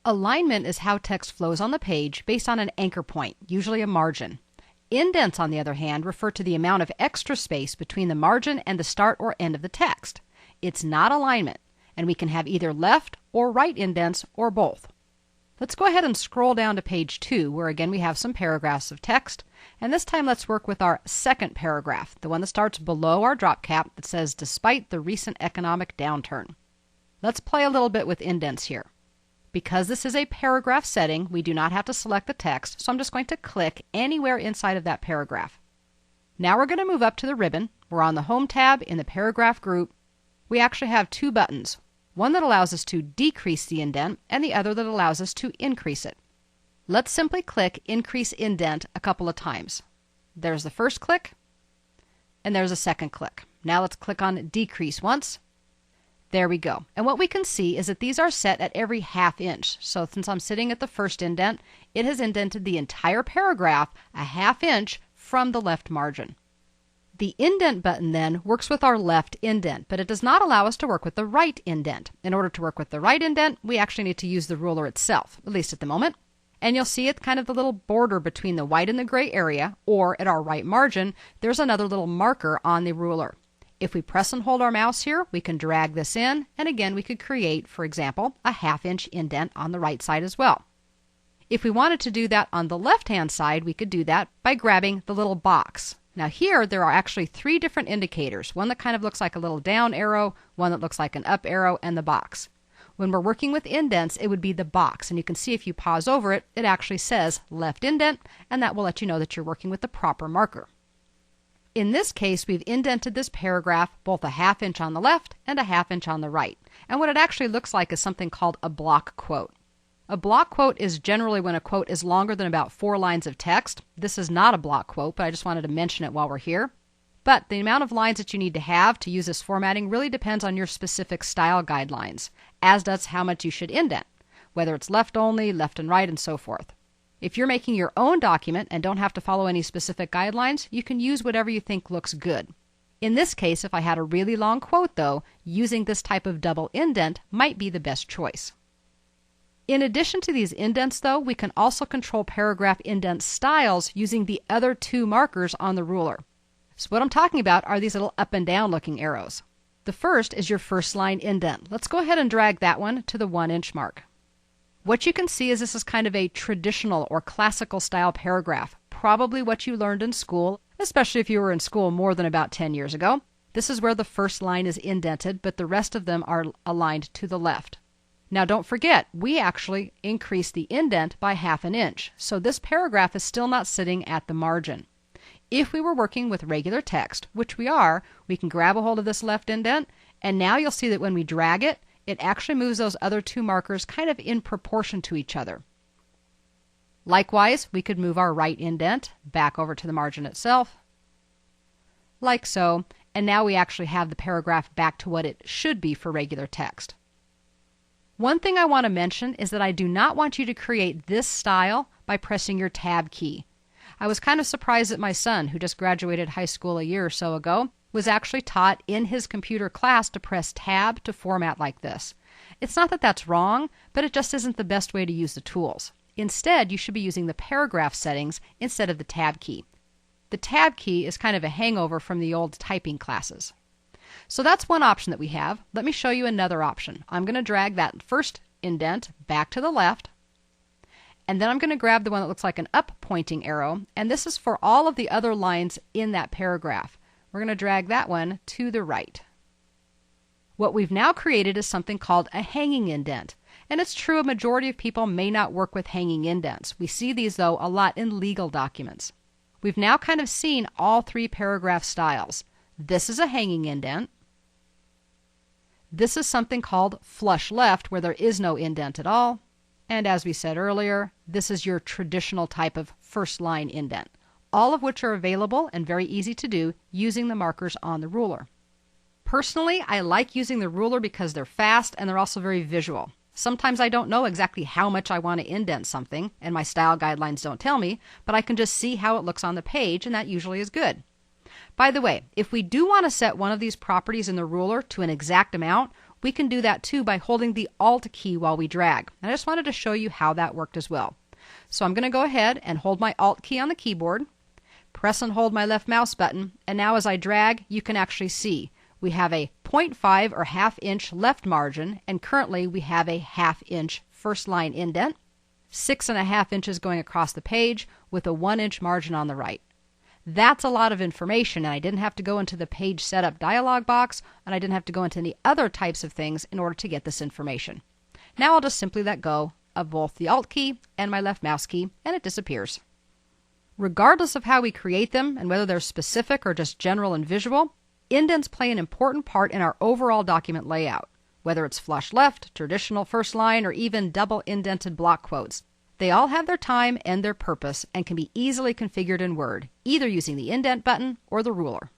Alignment is how text flows on the page based on an anchor point, usually a margin. Indents, on the other hand, refer to the amount of extra space between the margin and the start or end of the text. It's not alignment, and we can have either left or right indents or both. Let's go ahead and scroll down to page 2, where again we have some paragraphs of text, and this time let's work with our second paragraph, the one that starts below our drop cap that says, "Despite the recent economic downturn." Let's play a little bit with indents here. Because this is a paragraph setting, we do not have to select the text, so I'm just going to click anywhere inside of that paragraph. Now we're going to move up to the ribbon. We're on the Home tab in the paragraph group. We actually have two buttons, one that allows us to decrease the indent and the other that allows us to increase it. Let's simply click Increase Indent a couple of times. There's the first click, and there's a second click. Now let's click on Decrease once. There we go. And what we can see is that these are set at every ½ inch. So since I'm sitting at the first indent, it has indented the entire paragraph a ½ inch from the left margin. The Indent button then works with our left indent, but it does not allow us to work with the right indent. In order to work with the right indent, we actually need to use the ruler itself, at least at the moment. And you'll see it kind of the little border between the white and the gray area, or at our right margin, there's another little marker on the ruler. If we press and hold our mouse here, we can drag this in, and again we could create, for example, a ½ inch indent on the right side as well. If we wanted to do that on the left-hand side, we could do that by grabbing the little box. Now here there are actually 3 different indicators, one that kind of looks like a little down arrow, one that looks like an up arrow, and the box. When we're working with indents, it would be the box, and you can see if you pause over it, it actually says left indent, and that will let you know that you're working with the proper marker. In this case, we've indented this paragraph both a ½ inch on the left and a ½ inch on the right, and what it actually looks like is something called a block quote. A block quote is generally when a quote is longer than about 4 lines of text. This is not a block quote, but I just wanted to mention it while we're here. But the amount of lines that you need to have to use this formatting really depends on your specific style guidelines, as does how much you should indent, whether it's left only, left and right, and so forth. If you're making your own document and don't have to follow any specific guidelines, you can use whatever you think looks good. In this case, if I had a really long quote though, using this type of double indent might be the best choice. In addition to these indents though, we can also control paragraph indent styles using the other 2 markers on the ruler. So what I'm talking about are these little up and down looking arrows. The first is your first line indent. Let's go ahead and drag that one to the 1 inch mark. What you can see is this is kind of a traditional or classical style paragraph, probably what you learned in school, especially if you were in school more than about 10 years ago. This is where the first line is indented, but the rest of them are aligned to the left. Now don't forget, we actually increased the indent by ½ inch, so this paragraph is still not sitting at the margin. If we were working with regular text, which we are, we can grab a hold of this left indent, and now you'll see that when we drag it, it actually moves those other 2 markers kind of in proportion to each other. Likewise, we could move our right indent back over to the margin itself, like so, and now we actually have the paragraph back to what it should be for regular text. One thing I want to mention is that I do not want you to create this style by pressing your Tab key. I was kind of surprised that my son, who just graduated high school a year or so ago, was actually taught in his computer class to press Tab to format like this. It's not that that's wrong, but it just isn't the best way to use the tools. Instead, you should be using the paragraph settings instead of the Tab key. The Tab key is kind of a hangover from the old typing classes. So that's one option that we have. Let me show you another option. I'm going to drag that first indent back to the left, and then I'm going to grab the one that looks like an up pointing arrow, and this is for all of the other lines in that paragraph. We're going to drag that one to the right. What we've now created is something called a hanging indent, and it's true a majority of people may not work with hanging indents. We see these though a lot in legal documents. We've now kind of seen all 3 paragraph styles. This is a hanging indent. This is something called flush left, where there is no indent at all. And as we said earlier, this is your traditional type of first line indent, all of which are available and very easy to do using the markers on the ruler. Personally, I like using the ruler because they're fast and they're also very visual. Sometimes I don't know exactly how much I want to indent something, and my style guidelines don't tell me, but I can just see how it looks on the page, and that usually is good. By the way, if we do want to set one of these properties in the ruler to an exact amount, We can do that too by holding the Alt key while we drag. And I just wanted to show you how that worked as well. So I'm going to go ahead and hold my Alt key on the keyboard, press and hold my left mouse button, and now as I drag, you can actually see we have a 0.5 or ½ inch left margin, and currently we have a ½ inch first line indent, 6½ inches going across the page with a 1 inch margin on the right. That's a lot of information, and I didn't have to go into the page setup dialog box, and I didn't have to go into any other types of things in order to get this information. Now I'll just simply let go of both the Alt key and my left mouse key, and it disappears. Regardless of how we create them and whether they're specific or just general and visual, indents play an important part in our overall document layout. Whether it's flush left, traditional first line, or even double indented block quotes, they all have their time and their purpose and can be easily configured in Word, either using the indent button or the ruler.